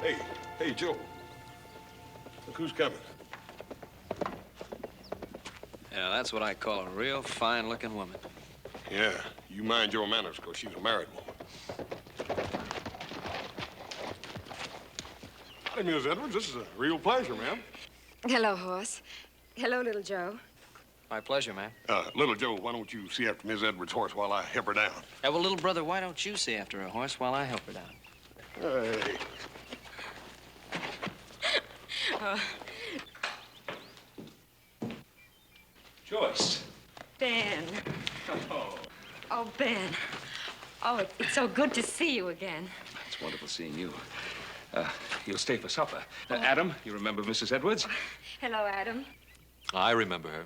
Hey, Joe. Look who's coming. Yeah, that's what I call a real fine-looking woman. Yeah, you mind your manners, because she's a married woman. Howdy, Miss Edwards. This is a real pleasure, ma'am. Hello, Horse. Hello, little Joe. My pleasure, ma'am. Little Joe, why don't you see after Miss Edwards' horse while I help her down? Well, little brother, why don't you see after a horse while I help her down? Hey. Joyce. Ben. Oh. Oh, Ben. Oh, it's so good to see you again. It's wonderful seeing you. You'll stay for supper. Adam, you remember Mrs. Edwards? Hello, Adam. I remember her.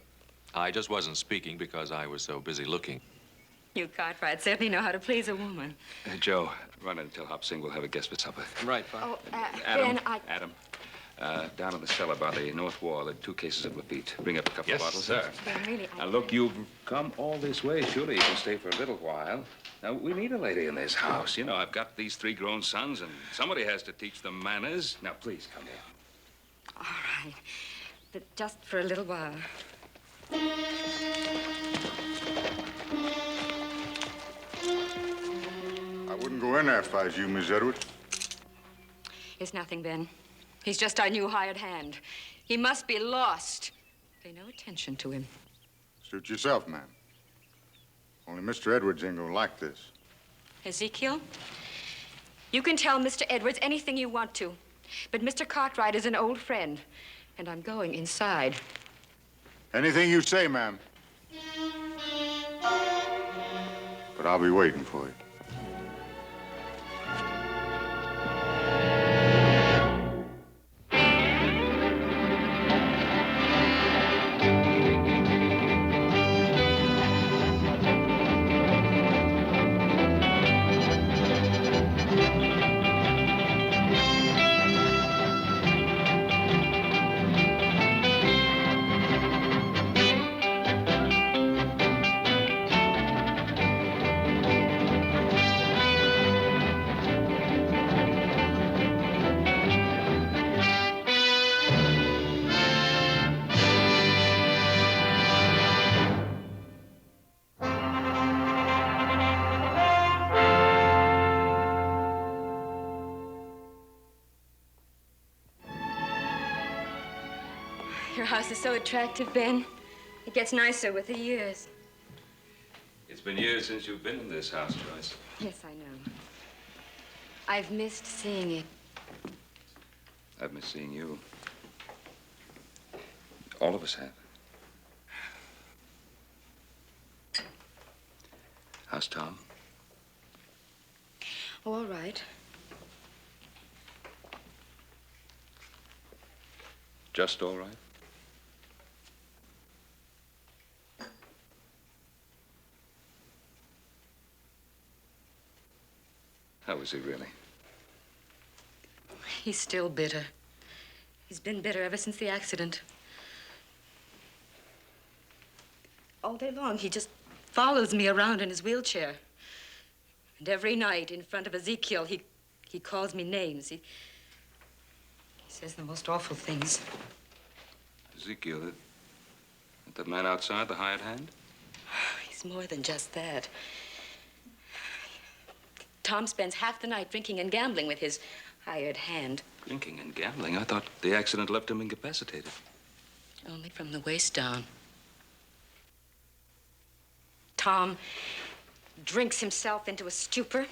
I just wasn't speaking because I was so busy looking. You Cartwrights certainly know how to please a woman. Joe, run in and tell Hop Sing we'll have a guest for supper. Right, Pop. Oh, Adam, Ben, Adam, down in the cellar by the north wall, there are 2 cases of Lafite. Bring up a couple of bottles. Yes, sir. Ben, really, Now, look, you've come all this way. Surely you can stay for a little while. Now, we need a lady in this house. You know, I've got these 3 grown sons, and somebody has to teach them manners. Now, please, come in. All right. But just for a little while. I wouldn't go in there if I was you, Miss Edwards. It's nothing, Ben. He's just our new hired hand. He must be lost. Pay no attention to him. Suit yourself, ma'am. Only Mr. Edwards ain't gonna like this. Ezekiel, you can tell Mr. Edwards anything you want to. But Mr. Cartwright is an old friend, and I'm going inside. Anything you say, ma'am. But I'll be waiting for you. Your house is so attractive, Ben. It gets nicer with the years. It's been years since you've been in this house, Joyce. Yes, I know. I've missed seeing it. I've missed seeing you. All of us have. How's Tom? Oh, all right. Just all right? How is he really? He's still bitter. He's been bitter ever since the accident. All day long, he just follows me around in his wheelchair. And every night in front of Ezekiel, he calls me names. He says the most awful things. Ezekiel, that man outside, the hired hand? He's more than just that. Tom spends half the night drinking and gambling with his hired hand. Drinking and gambling? I thought the accident left him incapacitated. Only from the waist down. Tom drinks himself into a stupor,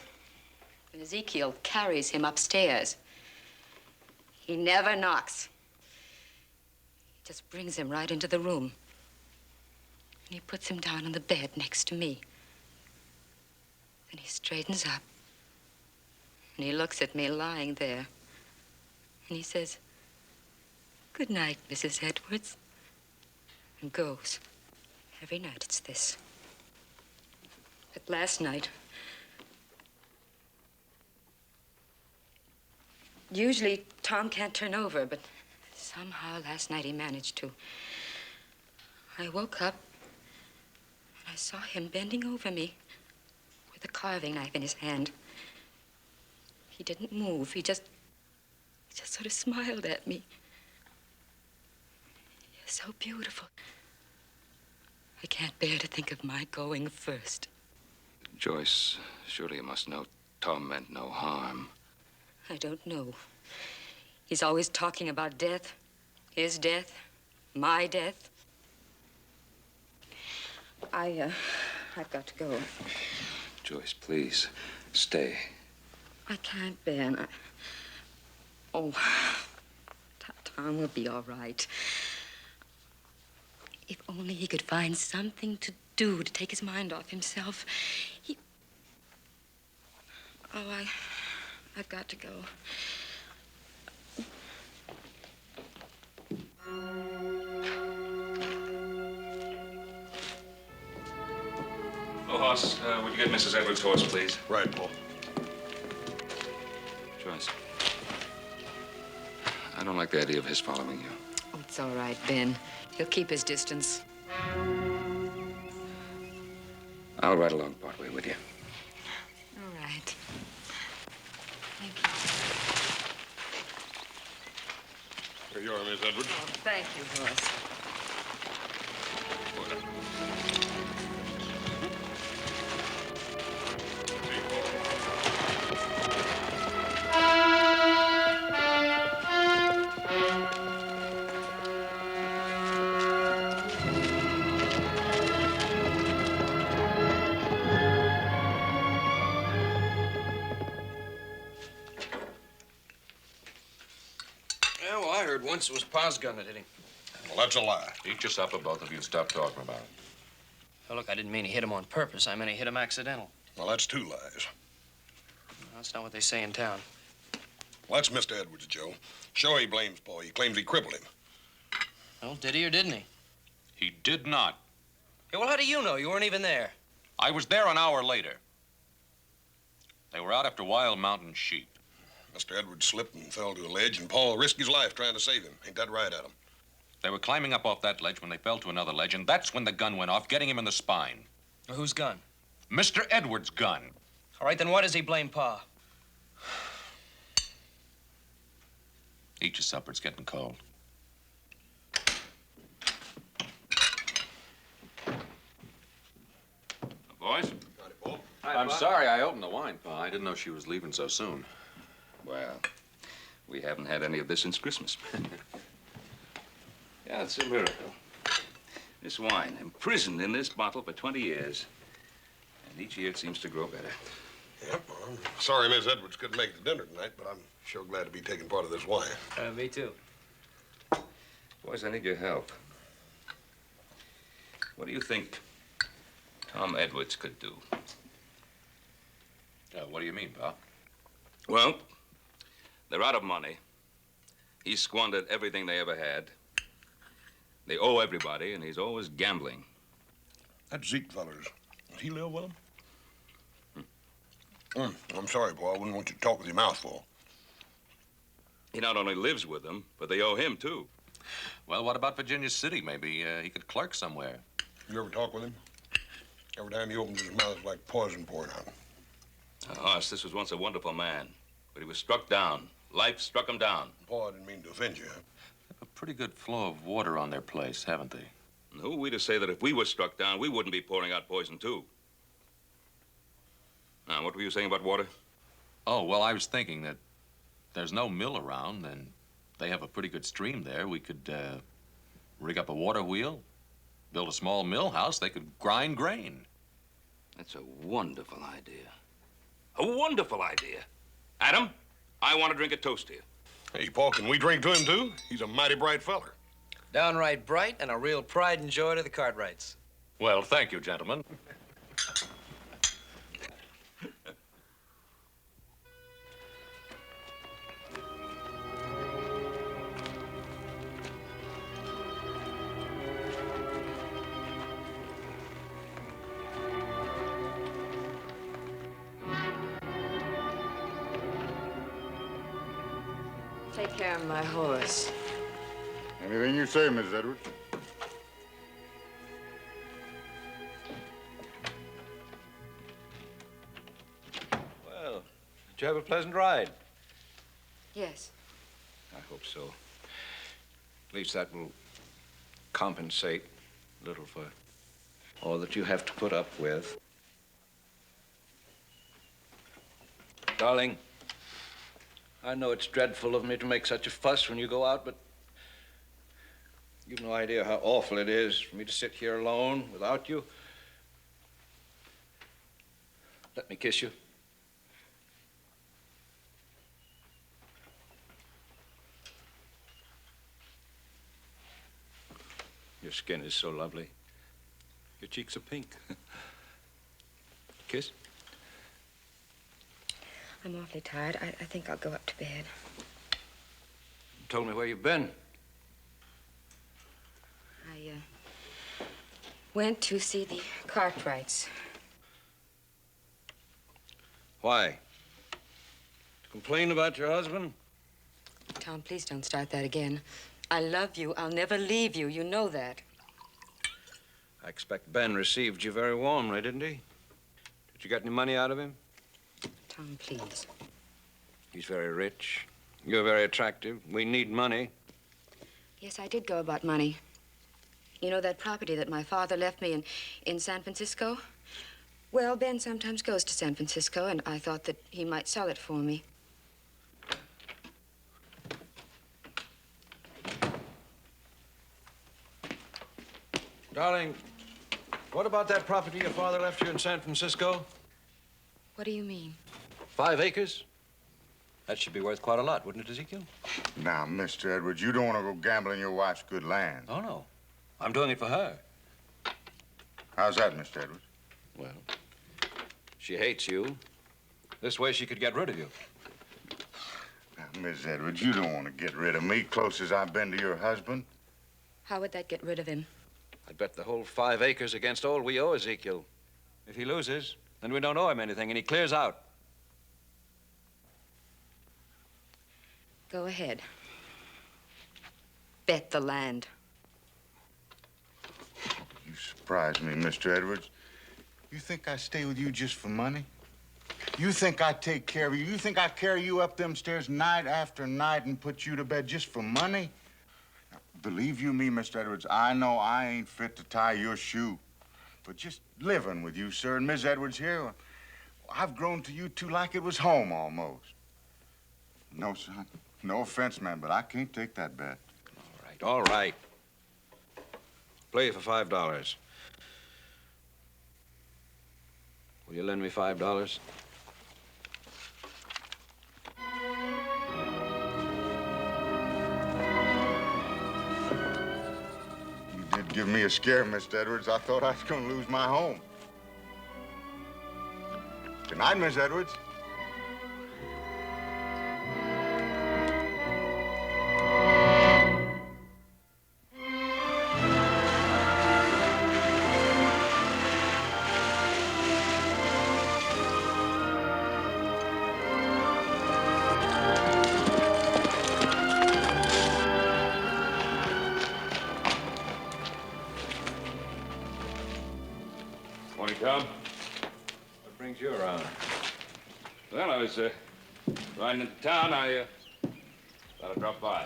and Ezekiel carries him upstairs. He never knocks. He just brings him right into the room. And he puts him down on the bed next to me. Then he straightens up. And he looks at me lying there. And he says, "Good night, Mrs. Edwards." And goes. Every night it's this. But last night, usually Tom can't turn over, but somehow last night he managed to. I woke up and I saw him bending over me with a carving knife in his hand. He didn't move. He just just sort of smiled at me. You're so beautiful. I can't bear to think of my going first. Joyce, surely you must know Tom meant no harm. I don't know. He's always talking about death. His death. My death. I've got to go. Joyce, please, stay. I can't, Ben. Tom will be all right. If only he could find something to do to take his mind off himself. I've got to go. Oh, Hoss, would you get Mrs. Edwards' horse, please? Right, Paul. Joyce, I don't like the idea of his following you. Oh, it's all right, Ben. He'll keep his distance. I'll ride along partway with you. All right. Thank you. Here you are, Miss Edwards. Oh, thank you, Horace. Yeah, well, I heard once it was Pa's gun that hit him. Well, that's a lie. Eat your supper, both of you, and stop talking about it. Oh, look, I didn't mean he hit him on purpose. I meant he hit him accidental. Well, that's two lies. That's not what they say in town. Well, that's Mr. Edwards, Joe. Sure, he blames Paul. He claims he crippled him. Well, did he or didn't he? He did not. Yeah, well, how do you know? You weren't even there. I was there an hour later. They were out after wild mountain sheep. Mr. Edwards slipped and fell to a ledge, and Paul risked his life trying to save him. Ain't that right, Adam? They were climbing up off that ledge when they fell to another ledge, and that's when the gun went off, getting him in the spine. Well, whose gun? Mr. Edwards' gun. All right, then why does he blame Pa? Eat your supper, it's getting cold. Boys? Howdy, Paul. I'm sorry I opened the wine, Pa. I didn't know she was leaving so soon. Well, we haven't had any of this since Christmas. Yeah, it's a miracle. This wine, imprisoned in this bottle for 20 years. And each year it seems to grow better. Yep, well, I'm sorry Miss Edwards couldn't make it to dinner tonight, but I'm sure glad to be taking part of this wine. Me too. Boys, I need your help. What do you think Tom Edwards could do? What do you mean, Pa? Well, they're out of money. He's squandered everything they ever had. They owe everybody, and he's always gambling. That Zeke feller's, does he live with him? I'm sorry, Paul. I wouldn't want you to talk with your mouth full. He not only lives with them, but they owe him, too. Well, what about Virginia City? Maybe he could clerk somewhere. You ever talk with him? Every time he opens his mouth, it's like poison pouring out. Hoss, this was once a wonderful man, but he was struck down. Life struck him down. Paul, I didn't mean to offend you. They have a pretty good flow of water on their place, haven't they? And who are we to say that if we were struck down, we wouldn't be pouring out poison, too? Now, what were you saying about water? Oh, well, I was thinking that there's no mill around, and they have a pretty good stream there. We could rig up a water wheel, build a small mill house. They could grind grain. That's a wonderful idea. A wonderful idea. Adam, I want to drink a toast to you. Hey, Paul, can we drink to him, too? He's a mighty bright feller. Downright bright and a real pride and joy to the Cartwrights. Well, thank you, gentlemen. Take care of my horse. Anything you say, Miss Edwards. Well, did you have a pleasant ride? Yes. I hope so. At least that will compensate a little for all that you have to put up with. Darling, I know it's dreadful of me to make such a fuss when you go out, but you've no idea how awful it is for me to sit here alone without you. Let me kiss you. Your skin is so lovely. Your cheeks are pink. Kiss? I'm awfully tired. I think I'll go up to bed. You told me where you've been. I went to see the Cartwrights. Why? To complain about your husband? Tom, please don't start that again. I love you. I'll never leave you. You know that. I expect Ben received you very warmly, didn't he? Did you get any money out of him? Tom, please. He's very rich. You're very attractive. We need money. Yes, I did go about money. You know that property that my father left me in San Francisco? Well, Ben sometimes goes to San Francisco, and I thought that he might sell it for me. Darling, what about that property your father left you in San Francisco? What do you mean? 5 acres? That should be worth quite a lot, wouldn't it, Ezekiel? Now, Mr. Edwards, you don't want to go gambling your wife's good land. Oh, no. I'm doing it for her. How's that, Mr. Edwards? Well, she hates you. This way she could get rid of you. Now, Miss Edwards, you don't want to get rid of me, close as I've been to your husband. How would that get rid of him? I'd bet the whole 5 acres against all we owe Ezekiel. If he loses, then we don't owe him anything, and he clears out. Go ahead. Bet the land. You surprise me, Mr. Edwards. You think I stay with you just for money? You think I take care of you? You think I carry you up them stairs night after night and put you to bed just for money? Now, believe you me, Mr. Edwards, I know I ain't fit to tie your shoe. But just living with you, sir, and Miss Edwards here, I've grown to you two like it was home almost. No, son. No offense, man, but I can't take that bet. All right. Play for $5. Will you lend me $5? You did give me a scare, Mr. Edwards. I thought I was going to lose my home. Good night, Miss Edwards. Morning, Tom. What brings you around? Well, I was riding into town. I thought I'd drop by.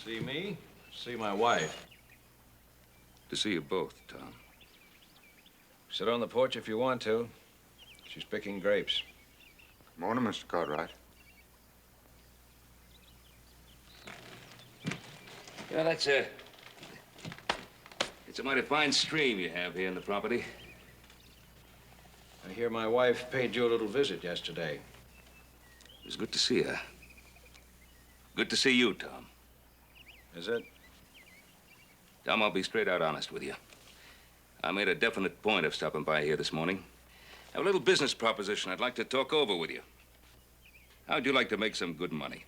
See me? See my wife. To see you both, Tom. Sit on the porch if you want to. She's picking grapes. Morning, Mr. Cartwright. Yeah, that's it's a mighty fine stream you have here in the property. I hear my wife paid you a little visit yesterday. It was good to see her. Good to see you, Tom. Is it? Tom, I'll be straight out honest with you. I made a definite point of stopping by here this morning. I have a little business proposition I'd like to talk over with you. How'd you like to make some good money?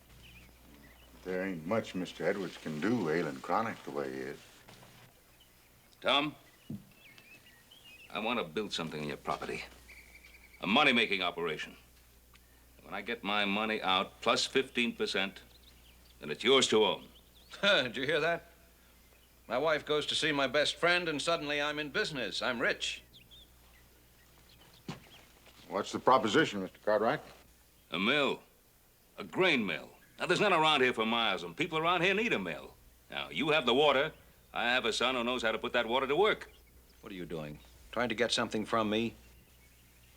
There ain't much Mr. Edwards can do, ailing chronic the way he is. Tom, I want to build something on your property. A money-making operation. When I get my money out, plus 15%, then it's yours to own. Did you hear that? My wife goes to see my best friend, and suddenly I'm in business. I'm rich. What's the proposition, Mr. Cartwright? A mill. A grain mill. Now, there's none around here for miles, and people around here need a mill. Now, you have the water. I have a son who knows how to put that water to work. What are you doing? Trying to get something from me?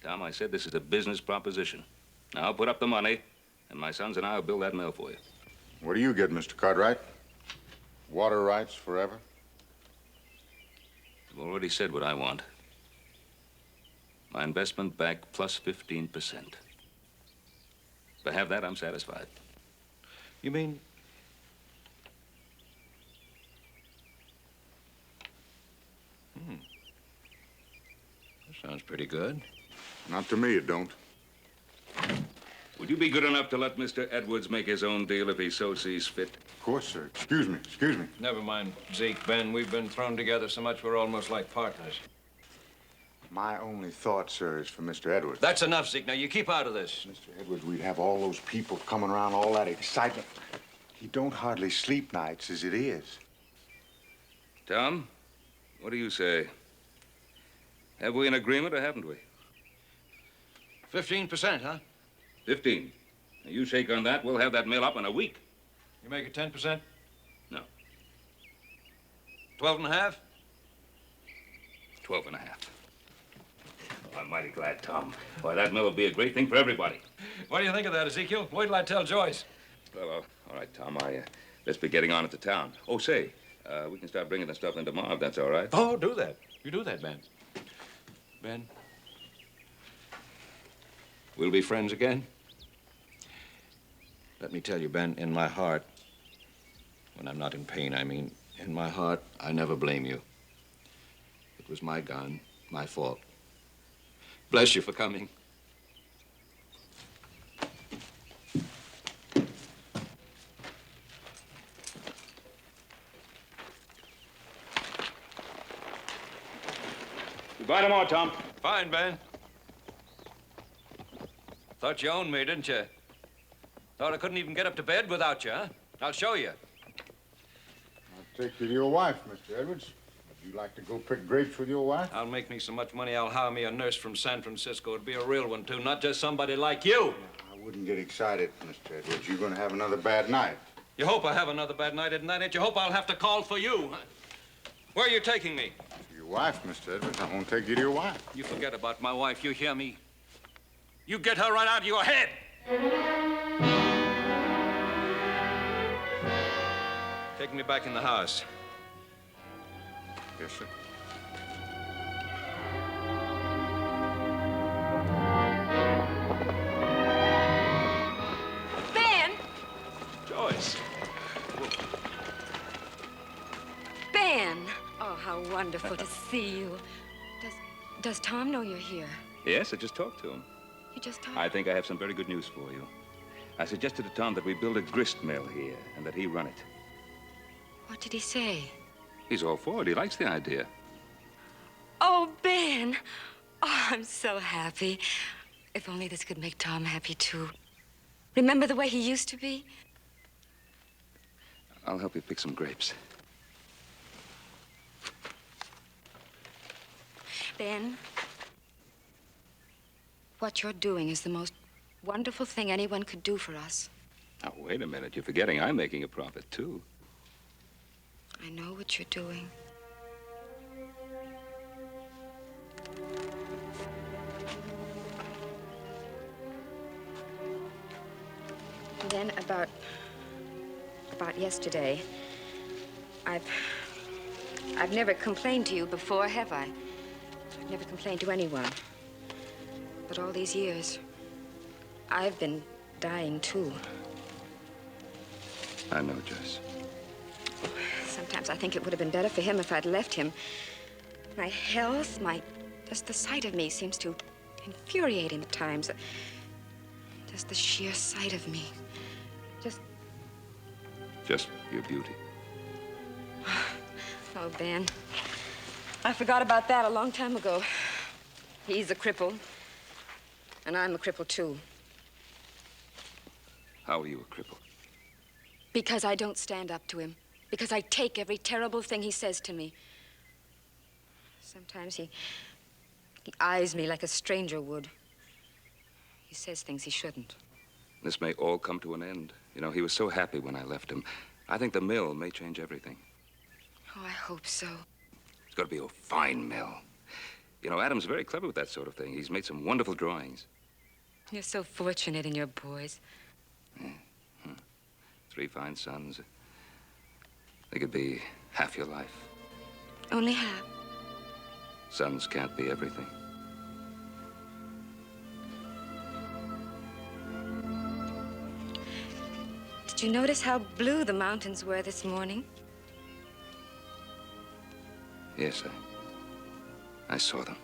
Tom, I said this is a business proposition. Now, I'll put up the money, and my sons and I will build that mill for you. What do you get, Mr. Cartwright? Water rights forever? I've already said what I want. My investment back plus 15%. If I have that, I'm satisfied. You mean... That sounds pretty good. Not to me, it don't. Would you be good enough to let Mr. Edwards make his own deal if he so sees fit? Of course, sir. Excuse me, excuse me. Never mind, Zeke, Ben. We've been thrown together so much we're almost like partners. My only thought, sir, is for Mr. Edwards. That's enough, Zeke. Now, you keep out of this. Mr. Edwards, we'd have all those people coming around, all that excitement. He don't hardly sleep nights as it is. Tom, what do you say? Have we an agreement or haven't we? 15%, huh? 15. Now, you shake on that, we'll have that mill up in a week. You make it 10%? No. 12 and a half? 12 and a half. Oh, I'm mighty glad, Tom. Why, that mill will be a great thing for everybody. What do you think of that, Ezekiel? Wait till I tell Joyce. Well, all right, Tom, let's be getting on at the town. Oh, say, we can start bringing the stuff in tomorrow, if that's all right. Oh, do that. You do that, Ben. Ben? We'll be friends again? Let me tell you, Ben, in my heart, when I'm not in pain, I mean, in my heart, I never blame you. It was my gun, my fault. Bless you for coming. Goodbye tomorrow, Tom. Fine, Ben. Thought you owned me, didn't you? Thought I couldn't even get up to bed without you, huh? I'll show you. I'll take you to your wife, Mr. Edwards. Would you like to go pick grapes with your wife? I'll make me so much money, I'll hire me a nurse from San Francisco. It'd be a real one, too, not just somebody like you. I wouldn't get excited, Mr. Edwards. You're going to have another bad night. You hope I have another bad night, isn't that it? You hope I'll have to call for you. Where are you taking me? To your wife, Mr. Edwards. I won't take you to your wife. You forget about my wife, you hear me? You get her right out of your head. Take me back in the house. Yes, sir. Ben! Joyce. Ben! Oh, how wonderful to see you. Does Tom know you're here? Yes, I just talked to him. You just talked? I think I have some very good news for you. I suggested to Tom that we build a grist mill here and that he run it. What did he say? He's all for it. He likes the idea. Oh, Ben! Oh, I'm so happy. If only this could make Tom happy, too. Remember the way he used to be? I'll help you pick some grapes. Ben, what you're doing is the most wonderful thing anyone could do for us. Now, wait a minute. You're forgetting I'm making a profit, too. I know what you're doing. And then about yesterday, I've never complained to you before, have I? I've never complained to anyone. But all these years, I've been dying, too. I know, Joyce. Sometimes I think it would have been better for him if I'd left him. My health, just the sight of me seems to infuriate him at times. Just the sheer sight of me. Just your beauty. Oh, Ben. I forgot about that a long time ago. He's a cripple. And I'm a cripple, too. How are you a cripple? Because I don't stand up to him. Because I take every terrible thing he says to me. Sometimes he eyes me like a stranger would. He says things he shouldn't. This may all come to an end. You know, he was so happy when I left him. I think the mill may change everything. Oh, I hope so. It's got to be a fine mill. You know, Adam's very clever with that sort of thing. He's made some wonderful drawings. You're so fortunate in your boys. Yeah. 3 fine sons. They could be half your life. Only half. Sons can't be everything. Did you notice how blue the mountains were this morning? Yes, I saw them.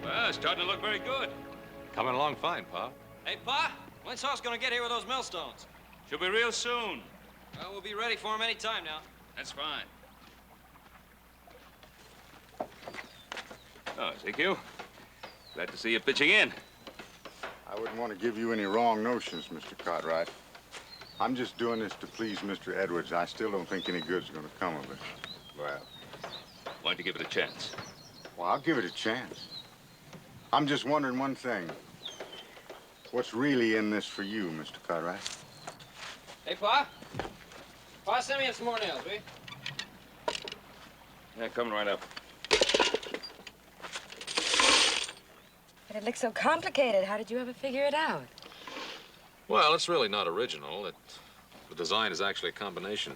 Well, it's starting to look very good. Coming along fine, Pa. Hey, Pa, when's Hoss gonna get here with those millstones? Should be real soon. Well, we'll be ready for him any time now. That's fine. Oh, Ezekiel. Glad to see you pitching in. I wouldn't want to give you any wrong notions, Mr. Cartwright. I'm just doing this to please Mr. Edwards. I still don't think any good's going to come of it. Well, why don't you give it a chance? Well, I'll give it a chance. I'm just wondering one thing. What's really in this for you, Mr. Cartwright? Hey, Pa. Pa, send me some more nails, will you? Yeah, coming right up. But it looks so complicated. How did you ever figure it out? Well, it's really not original. The design is actually a combination.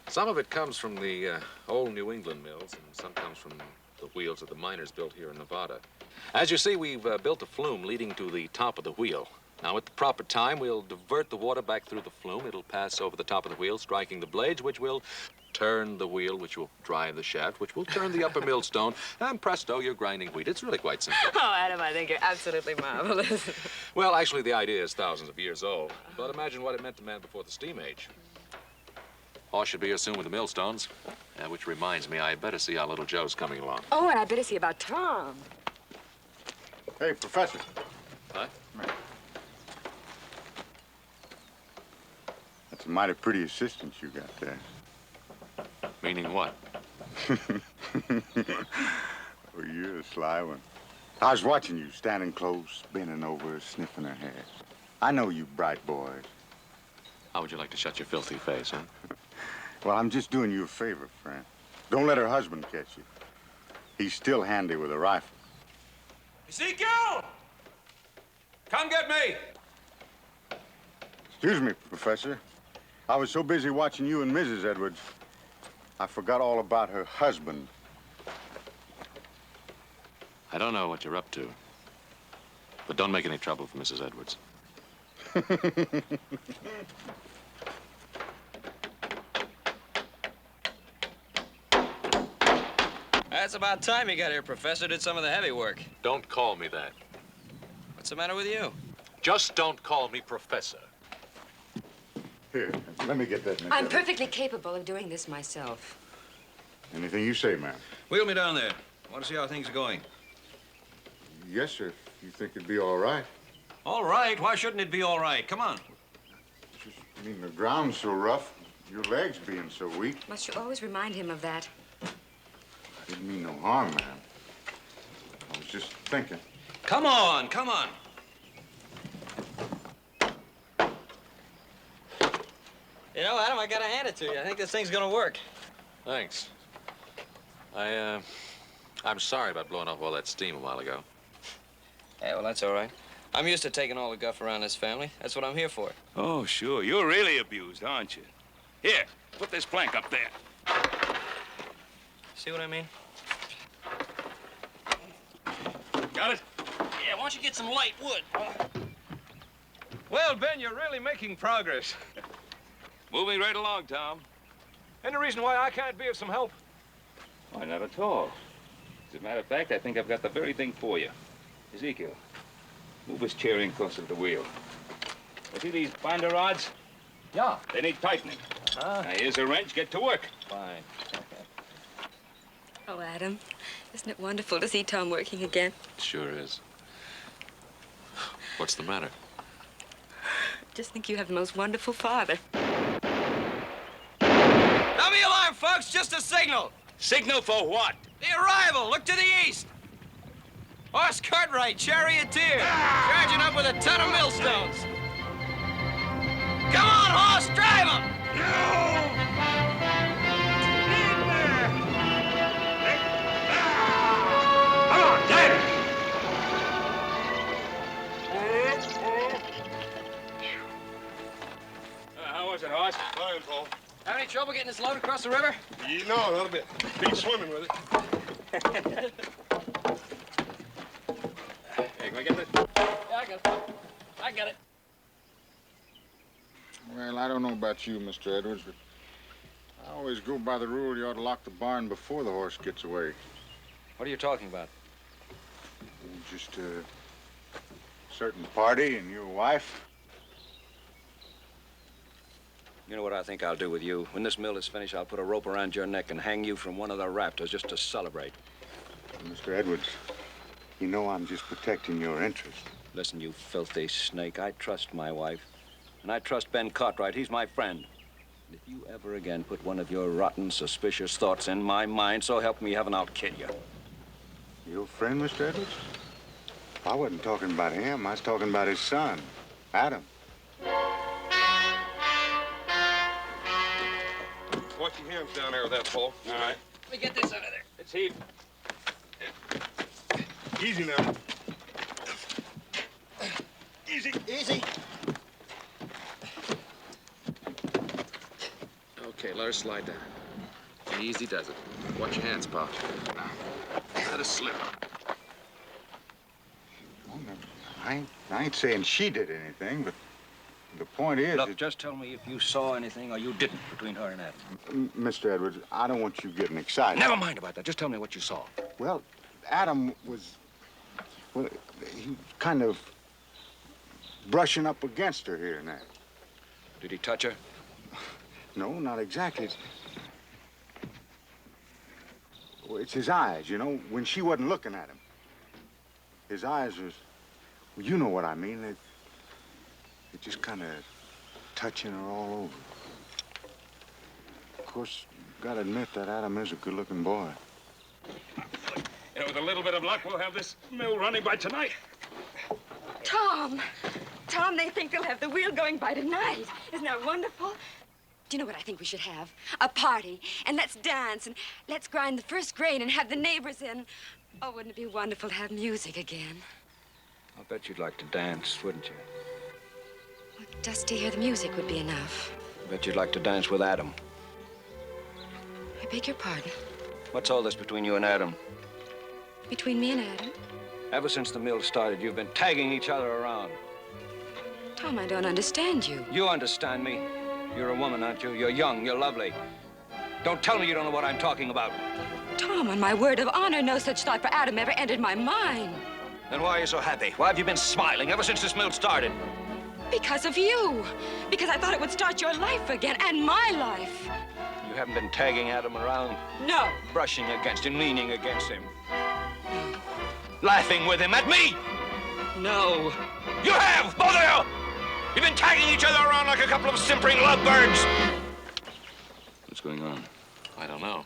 Some of it comes from the old New England mills, and some comes from the wheels that the miners built here in Nevada. As you see, we've built a flume leading to the top of the wheel. Now, at the proper time, we'll divert the water back through the flume. It'll pass over the top of the wheel, striking the blades, which will turn the wheel, which will drive the shaft, which will turn the upper millstone, and presto, you're grinding wheat. It's really quite simple. Oh, Adam, I think you're absolutely marvelous. Well, actually, the idea is thousands of years old. But imagine what it meant to man before the steam age. Hoss should be here soon with the millstones. Which reminds me, I better see how little Joe's coming along. Oh, and I better see about Tom. Hey, Professor. What? That's a mighty pretty assistant you got there. Meaning what? Oh, you're a sly one. I was watching you, standing close, bending over, sniffing her hair. I know you bright boys. How would you like to shut your filthy face, huh? Well, I'm just doing you a favor, friend. Don't let her husband catch you. He's still handy with a rifle. Ezekiel! Come get me! Excuse me, Professor. I was so busy watching you and Mrs. Edwards, I forgot all about her husband. I don't know what you're up to, but don't make any trouble for Mrs. Edwards. That's about time you got here, Professor. Did some of the heavy work. Don't call me that. What's the matter with you? Just don't call me Professor. Here, let me get that. Miss I'm Edwards. perfectly capable of doing this myself. Anything you say, ma'am. Wheel me down there. I want to see how things are going. Yes, sir. If you think it'd be all right. All right. Why shouldn't it be all right? Come on. Just, I mean, the ground's so rough, your legs being so weak. Must you always remind him of that? I didn't mean no harm, ma'am. I was just thinking. Come on. Come on. You know, Adam, I gotta hand it to you. I think this thing's gonna work. Thanks. I'm sorry about blowing off all that steam a while ago. Yeah, well, that's all right. I'm used to taking all the guff around this family. That's what I'm here for. Oh, sure. You're really abused, aren't you? Here, put this plank up there. See what I mean? Got it? Yeah, why don't you get some light wood? Well, Ben, you're really making progress. Moving right along, Tom. Any reason why I can't be of some help? Why, not at all. As a matter of fact, I think I've got the very thing for you. Ezekiel, move his chair in closer to the wheel. You see these binder rods? Yeah. They need tightening. Now, here's a wrench. Get to work. Fine. Oh, Adam, isn't it wonderful to see Tom working again? It sure is. What's the matter? just think you have the most wonderful father. Sound the alarm, folks. Just a signal. Signal for what? The arrival. Look to the east. Horse Cartwright, charioteer. Charging up with a ton of millstones. Come on, horse, drive him. Come on, drive it! How was it, horse? Fine, Paul. Have any trouble getting this load across the river? No, not a bit. Be swimming with it. Hey, can I get this? Yeah, I got it. I got it. Well, I don't know about you, Mr. Edwards, but I always go by the rule you ought to lock the barn before the horse gets away. What are you talking about? Just a certain party and your wife. You know what I think I'll do with you? When this mill is finished, I'll put a rope around your neck and hang you from one of the rafters just to celebrate. Mr. Edwards, you know I'm just protecting your interests. Listen, you filthy snake, I trust my wife. And I trust Ben Cartwright. He's my friend. And if you ever again put one of your rotten, suspicious thoughts in my mind, so help me heaven, I'll kill you. Your friend, Mr. Edwards? I wasn't talking about him. I was talking about his son, Adam. Watch your hands down there with that, Paul. All right. Let me get this out of there. It's heap. Easy now. Easy, easy. Okay, let her slide down. Easy does it. Watch your hands, Pa. Let her slip. Oh, no, I ain't saying she did anything, but the point is... Look, just tell me if you saw anything or you didn't between her and Adam. Mr. Edwards, I don't want you getting excited. Never mind about that. Just tell me what you saw. Well, Adam was... Well, he kind of brushing up against her here and there. Did he touch her? No, not exactly. It's his eyes, you know, when she wasn't looking at him. His eyes was... Well, you know what I mean. They're just kind of touching her all over. Of course, gotta admit that Adam is a good-looking boy. You know, with a little bit of luck, we'll have this mill running by tonight. Tom! Tom, they think they'll have the wheel going by tonight. Isn't that wonderful? Do you know what I think we should have? A party. And let's dance, and let's grind the first grain and have the neighbors in. Oh, wouldn't it be wonderful to have music again? I'll bet you'd like to dance, wouldn't you? Well, just to hear the music would be enough. I bet you'd like to dance with Adam. I beg your pardon. What's all this between you and Adam? Between me and Adam? Ever since the mill started, you've been tagging each other around. Tom, I don't understand you. You understand me. You're a woman, aren't you? You're young, you're lovely. Don't tell me you don't know what I'm talking about. Tom, on my word of honor, no such thought for Adam ever entered my mind. Then why are you so happy? Why have you been smiling ever since this mill started? Because of you. Because I thought it would start your life again, and my life. You haven't been tagging Adam around? No. Brushing against him, leaning against him. Laughing with him at me? No. You have, both of you! You've been tagging each other around like a couple of simpering lovebirds. What's going on? I don't know.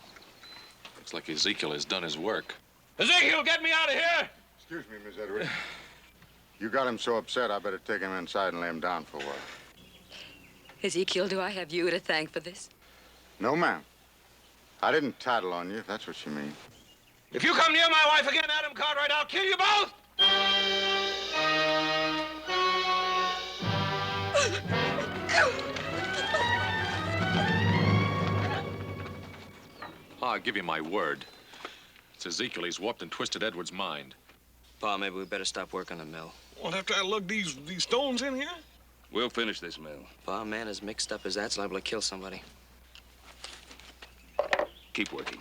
Looks like Ezekiel has done his work. Ezekiel, get me out of here! Excuse me, Miss Edwards. You got him so upset, I better take him inside and lay him down for a while. Ezekiel, do I have you to thank for this? No, ma'am. I didn't tattle on you, if that's what you mean. If you come near my wife again, Adam Cartwright, I'll kill you both! I'll give you my word. It's Ezekiel. He's warped and twisted Edward's mind. Pa, maybe we better stop working the mill. Well, after I lug these stones in here? We'll finish this mill. Pa, a man as mixed up as that's liable to kill somebody. Keep working.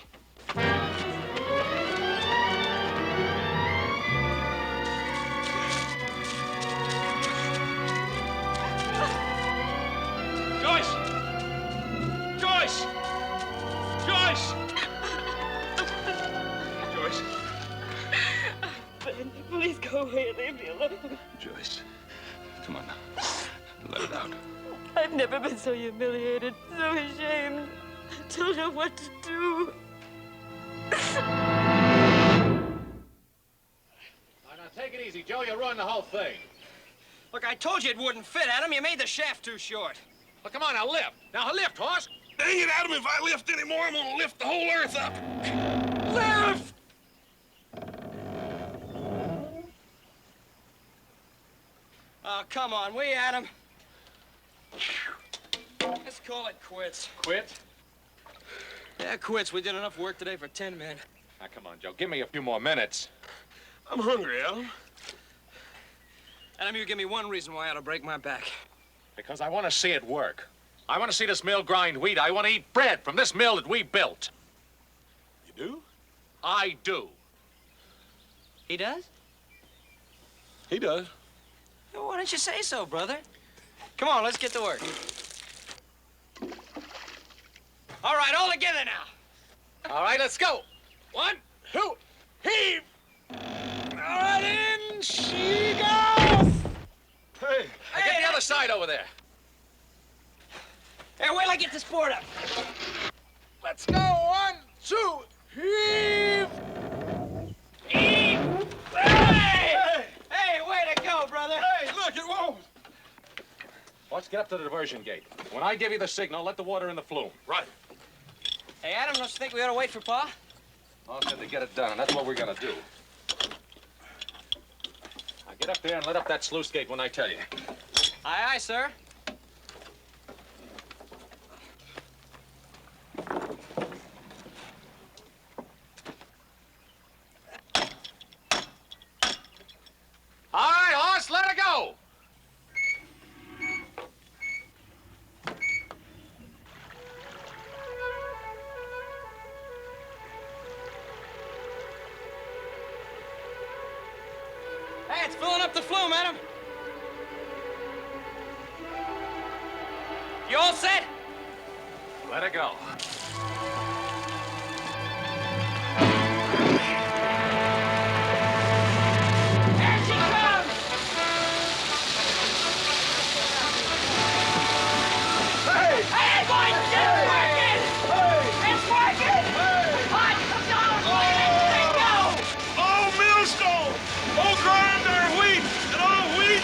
Joyce! Joyce! Joyce! Joyce. Ben, please go away and leave me alone. Joyce, come on now. Let it out. I've never been so humiliated, so ashamed. I don't know what to do. Now, take it easy, Joe. You'll ruin the whole thing. Look, I told you it wouldn't fit, Adam. You made the shaft too short. Well, come on, now lift. Now lift, horse. Dang it, Adam, if I lift any more, I'm gonna lift the whole earth up. Lift! Oh, come on, will you, Adam? Let's call it quits. Quit? Yeah, quits. We did enough work today for 10 men. Now, come on, Joe. Give me a few more minutes. I'm hungry, Adam. Adam, you give me one reason why I ought to break my back. Because I want to see it work. I want to see this mill grind wheat. I want to eat bread from this mill that we built. You do? I do. He does? He does. Well, why don't you say so, brother? Come on, let's get to work. All right, all together now. All right, let's go. 1, 2, heave! All right, in she goes! Hey. Now get the other side over there. Hey, wait till I get this board up. Let's go. 1, 2, heave! Heave! Hey! Hey, way to go, brother. Hey, look, it won't. Let's get up to the diversion gate. When I give you the signal, let the water in the flume. Right. Hey, Adam, don't you think we ought to wait for Pa? I said to get it done, and that's what we're gonna do. Now get up there and let up that sluice gate when I tell you. Aye, aye, sir. All right, horse, let her go. Hey, it's filling up the flume, Adam. You all set? Let her go. Here she comes! Hey! Hey, boys, it's working! It's working! Hot, don't let it go! All millstone, all grind our wheat, and all wheat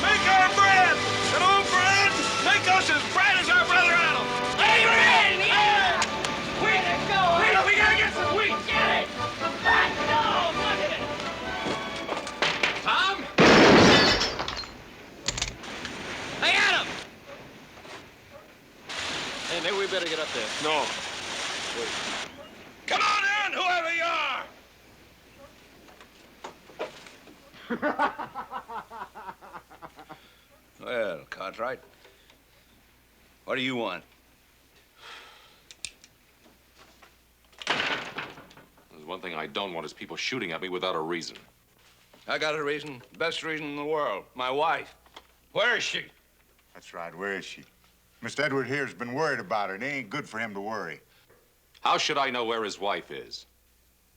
make our bread, and all bread make us as bright as our brother Adam. Amen! Yeah! Way to go! We gotta get some wheat. Get it! Back no! Look at it! Tom? Hey, Adam! Hey, maybe we better get up there. No. Wait. Come on in, whoever you are. Well, Cartwright, what do you want? There's one thing I don't want is people shooting at me without a reason. I got a reason, best reason in the world. My wife. Where is she? That's right. Where is she? Mr. Edward here's been worried about her. It ain't good for him to worry. How should I know where his wife is?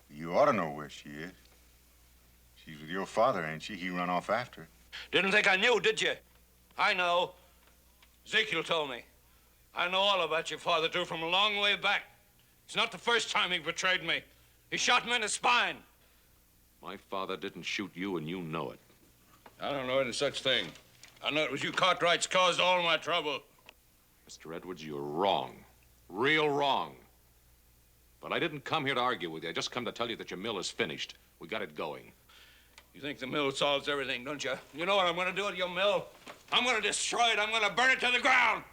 You ought to know where she is. She's with your father, ain't she? He run off after her. Didn't think I knew, did you? I know. Ezekiel told me. I know all about your father, too, from a long way back. It's not the first time he betrayed me. He shot me in the spine. My father didn't shoot you, and you know it. I don't know any such thing. I know it was you Cartwrights caused all my trouble. Mr. Edwards, you're wrong. Real wrong. But I didn't come here to argue with you. I just come to tell you that your mill is finished. We got it going. You think the mill solves everything, don't you? You know what I'm going to do with your mill? I'm going to destroy it. I'm going to burn it to the ground.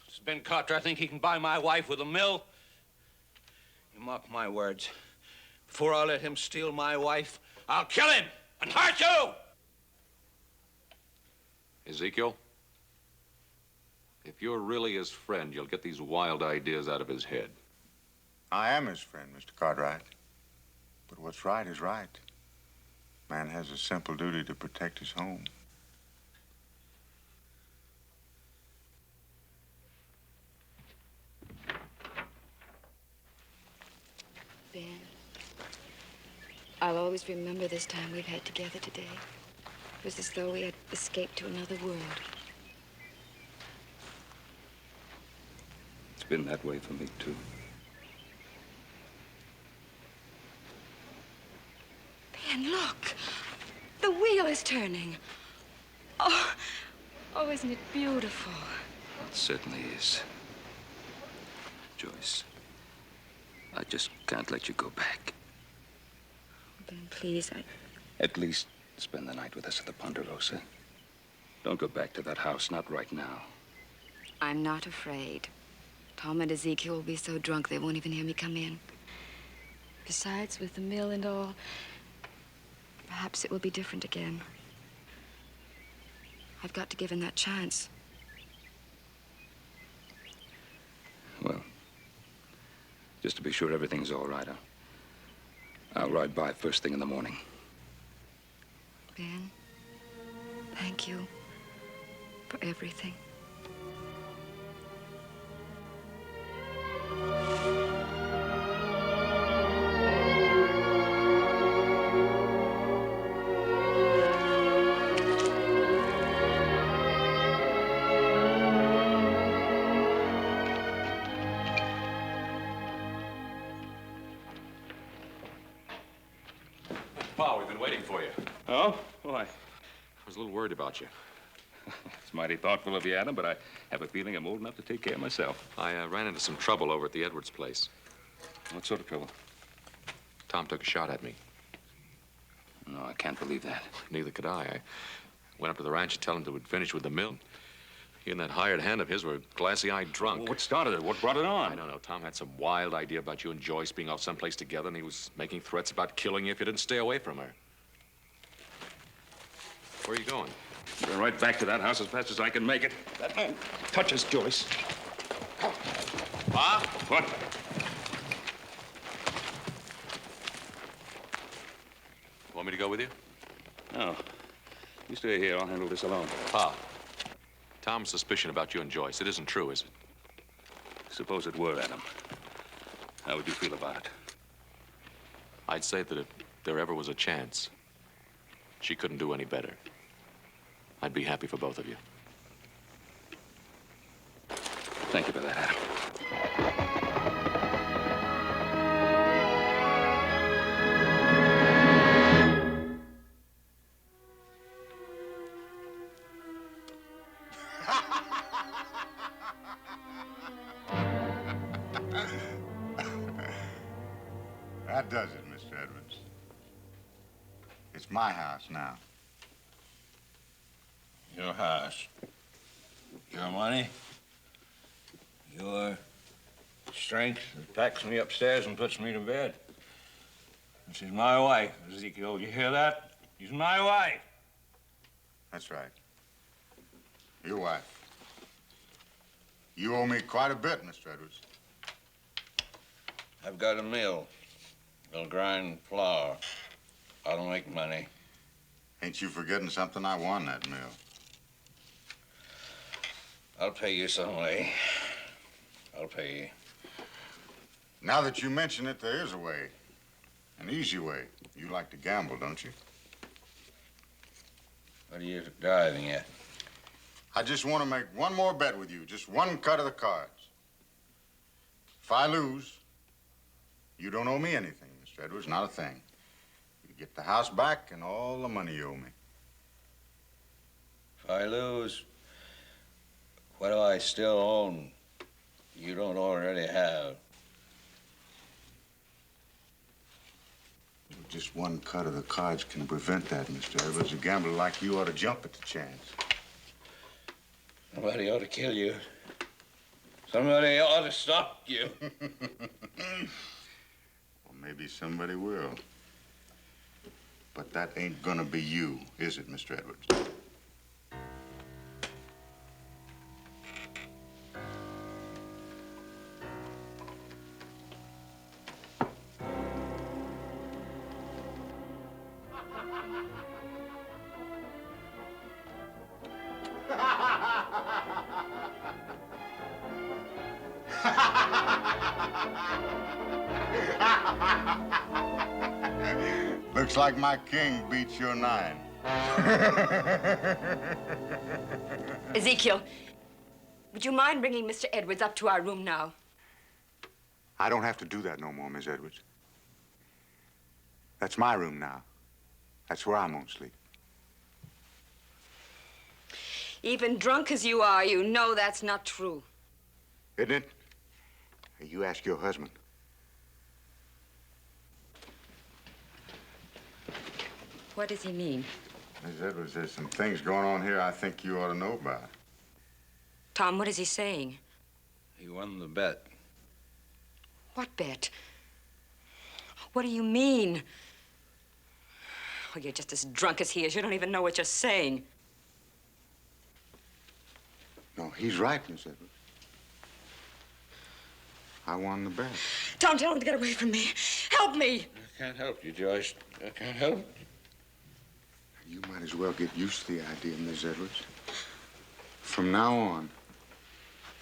Does Ben Carter think he can buy my wife with a mill? You mark my words. Before I let him steal my wife, I'll kill him and hurt you! Ezekiel, if you're really his friend, you'll get these wild ideas out of his head. I am his friend, Mr. Cartwright. But what's right is right. Man has a simple duty to protect his home. Ben, I'll always remember this time we've had together today. It was as though we had escaped to another world. been that way for me, too. Ben, look. The wheel is turning. Oh, isn't it beautiful? It certainly is. Joyce, I just can't let you go back. Ben, please, At least spend the night with us at the Ponderosa. Don't go back to that house, not right now. I'm not afraid. Tom and Ezekiel will be so drunk they won't even hear me come in. Besides, with the mill and all, perhaps it will be different again. I've got to give him that chance. Well, just to be sure everything's all right, I'll ride by first thing in the morning. Ben, thank you for everything. Pa, we've been waiting for you. Oh? Why? I was a little worried about you. It's mighty thoughtful of you, Adam, but I have a feeling I'm old enough to take care of myself. I ran into some trouble over at the Edwards place. What sort of trouble? Tom took a shot at me. No, I can't believe that. Neither could I. I went up to the ranch to tell him that we'd finished with the mill. He and that hired hand of his were glassy-eyed drunk. Well, what started it? What brought it on? I don't know. Tom had some wild idea about you and Joyce being off someplace together, and he was making threats about killing you if you didn't stay away from her. Where are you going? Going right back to that house as fast as I can make it. That man touches Joyce. Pa? What? Want me to go with you? No. You stay here. I'll handle this alone. Pa, Tom's suspicion about you and Joyce, it isn't true, is it? Suppose it were, Adam. How would you feel about it? I'd say that if there ever was a chance, she couldn't do any better. I'd be happy for both of you. Thank you for that, Adam. That does it, Mr. Edwards. It's my house now. Your house. Your money. Your strength that packs me upstairs and puts me to bed. This is my wife, Ezekiel. You hear that? She's my wife. That's right. Your wife. You owe me quite a bit, Mr. Edwards. I've got a mill. I'll grind flour. I don't make money. Ain't you forgetting something? I won that mill. I'll pay you some way. I'll pay you. Now that you mention it, there is a way. An easy way. You like to gamble, don't you? What are you driving at? I just want to make one more bet with you. Just one cut of the cards. If I lose, you don't owe me anything, Mr. Edwards. Not a thing. You get the house back and all the money you owe me. If I lose, what do I still own you don't already have? Just one cut of the cards can prevent that, Mr. Edwards. A gambler like you ought to jump at the chance. Somebody ought to kill you. Somebody ought to stop you. Well, maybe somebody will. But that ain't gonna be you, is it, Mr. Edwards? Looks like my king beats your 9. Ezekiel, Would you mind bringing Mr. Edwards up to our room now? I don't have to do that no more, Miss Edwards. That's my room now. That's where I'm gonna sleep. Even drunk as you are, you know that's not true. Isn't it? Hey, you ask your husband. What does he mean? Miss Edwards, there's some things going on here I think you ought to know about. Tom, what is he saying? He won the bet. What bet? What do you mean? Oh, you're just as drunk as he is. You don't even know what you're saying. No, he's right, Miss Edwards. I won the bet. Tom, tell him to get away from me. Help me. I can't help you, Joyce. I can't help you. You might as well get used to the idea, Miss Edwards. From now on,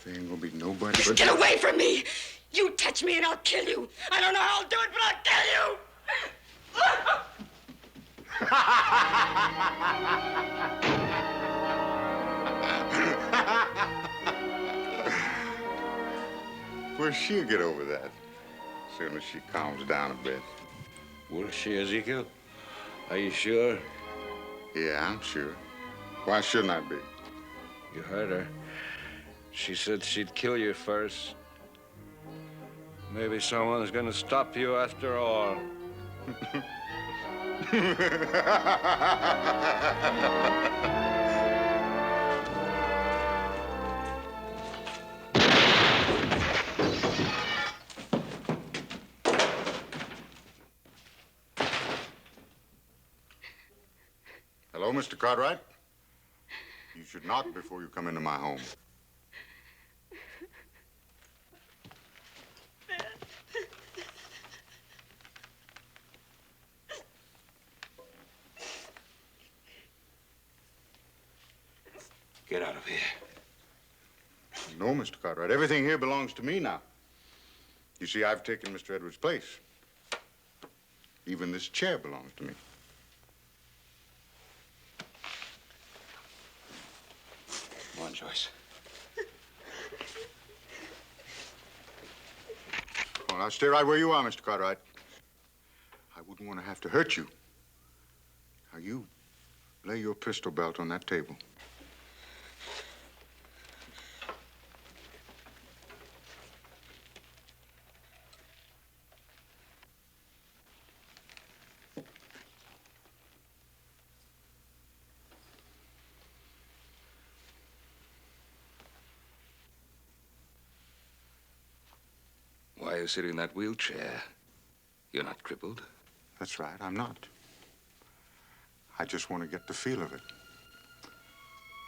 there ain't gonna be nobody but... Get away from me! You touch me and I'll kill you. I don't know how I'll do it, but I'll kill you! Well, she'll get over that as soon as she calms down a bit. Will she, Ezekiel? Are you sure? Yeah, I'm sure. Why shouldn't I be? You heard her. She said she'd kill you first. Maybe someone's gonna stop you after all. Hello, Mr. Cartwright. You should knock before you come into my home. Get out of here. No, Mr. Cartwright. Everything here belongs to me now. You see, I've taken Mr. Edwards' place. Even this chair belongs to me. Come on, Joyce. Well, now stay right where you are, Mr. Cartwright. I wouldn't want to have to hurt you. Now, you lay your pistol belt on that table. Why are you sitting in that wheelchair? You're not crippled. That's right, I'm not. I just want to get the feel of it.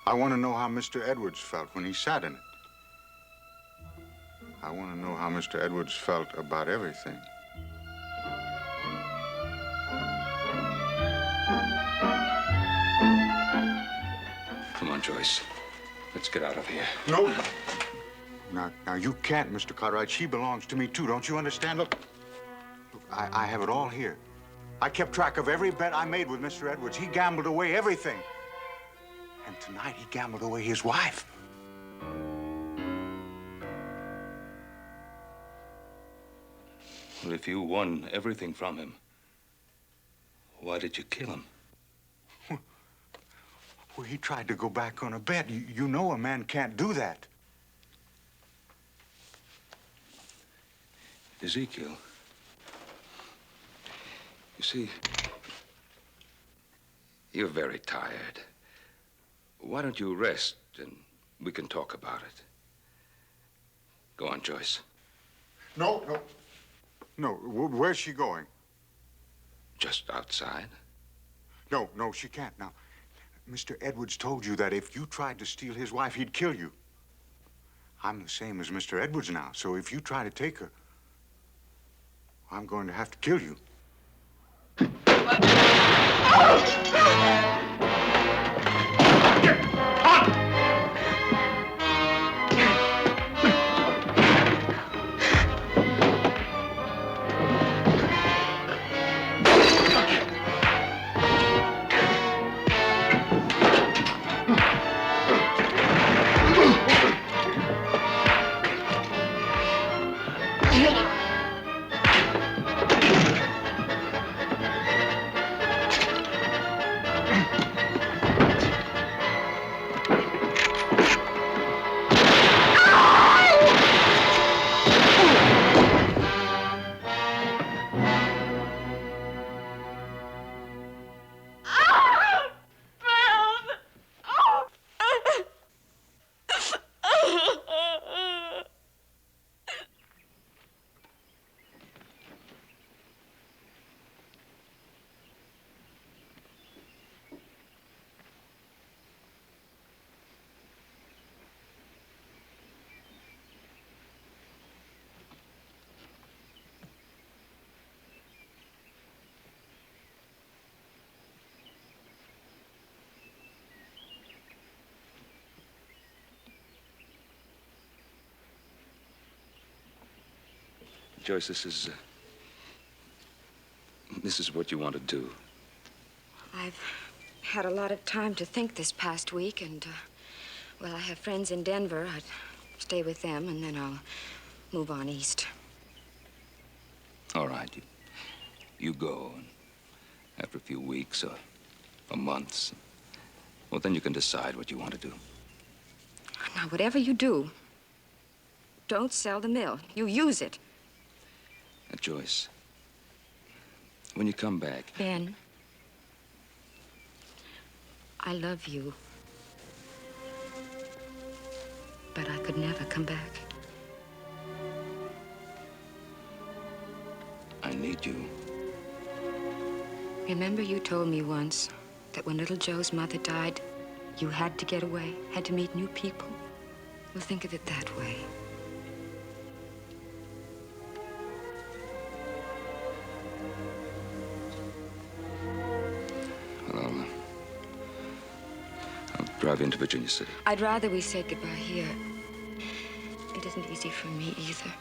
I want to know how Mr. Edwards felt when he sat in it. I want to know how Mr. Edwards felt about everything. Come on, Joyce. Let's get out of here. No. Now, you can't, Mr. Cartwright. She belongs to me, too. Don't you understand? Look, I have it all here. I kept track of every bet I made with Mr. Edwards. He gambled away everything. And tonight, he gambled away his wife. Well, if you won everything from him, why did you kill him? Well, he tried to go back on a bet. You know a man can't do that. Ezekiel, you see, you're very tired. Why don't you rest and we can talk about it? Go on, Joyce. No. Where's she going? Just outside. No, she can't. Now, Mr. Edwards told you that if you tried to steal his wife, he'd kill you. I'm the same as Mr. Edwards now, so if you try to take her, I'm going to have to kill you. Joyce, this is what you want to do. I've had a lot of time to think this past week, and, well, I have friends in Denver. I'd stay with them, and then I'll move on east. All right, you go, and after a few weeks or months, well, then you can decide what you want to do. Now, whatever you do, don't sell the mill. You use it. Joyce, when you come back... Ben, I love you. But I could never come back. I need you. Remember you told me once that when little Joe's mother died, you had to get away, had to meet new people? Well, think of it that way. Well, I'll drive you into Virginia City. I'd rather we say goodbye here. It isn't easy for me either.